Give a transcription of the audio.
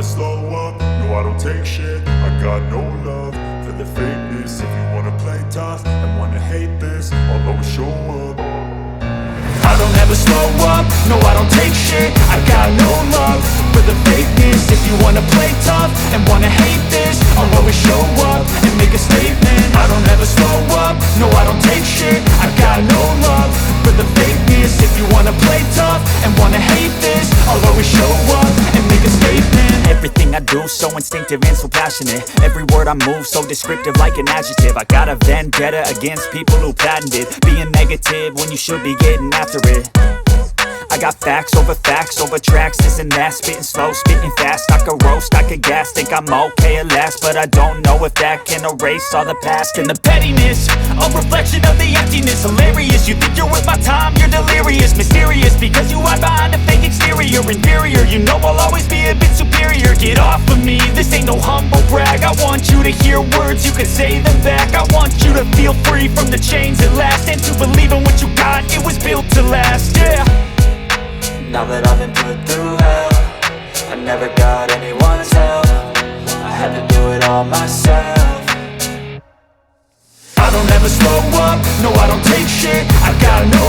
slow up, no I don't take shit. I got no love for the fakeness. If you wanna play tough and wanna hate this, I'll always show up. I don't ever slow up, no I don't take shit. I got no love for the fakeness. If you wanna play tough and wanna hate this, I'll always show up and make a statement. I don't ever slow up, no I don't take shit. I got no love for the fakeness. If you wanna play tough and wanna hate this, I'll always show up and make a statement. Everything I do so instinctive and so passionate. Every word I move so descriptive like an adjective. I got a vendetta against people who patented being negative when you should be getting after it. I got facts over tracks, this and that. Spitting slow, spitting fast, I could roast, I could gas. Think I'm okay at last, but I don't know if that can erase all the past. And the pettiness, a reflection of the emptiness. Hilarious, you think you're worth my time, you're delirious. Mysterious, because you hide behind a fake exterior. Inferior, you know I'll always be a bit superior. Get off of me, this ain't no humble brag. I want you to hear words, you can say them back. I want you to feel free from the chains at last, and to believe in what you got, it was built to last, yeah. Now that I've been put through hell, I never got anyone's help. I had to do it all myself. I don't ever slow up, no I don't take shit. I got no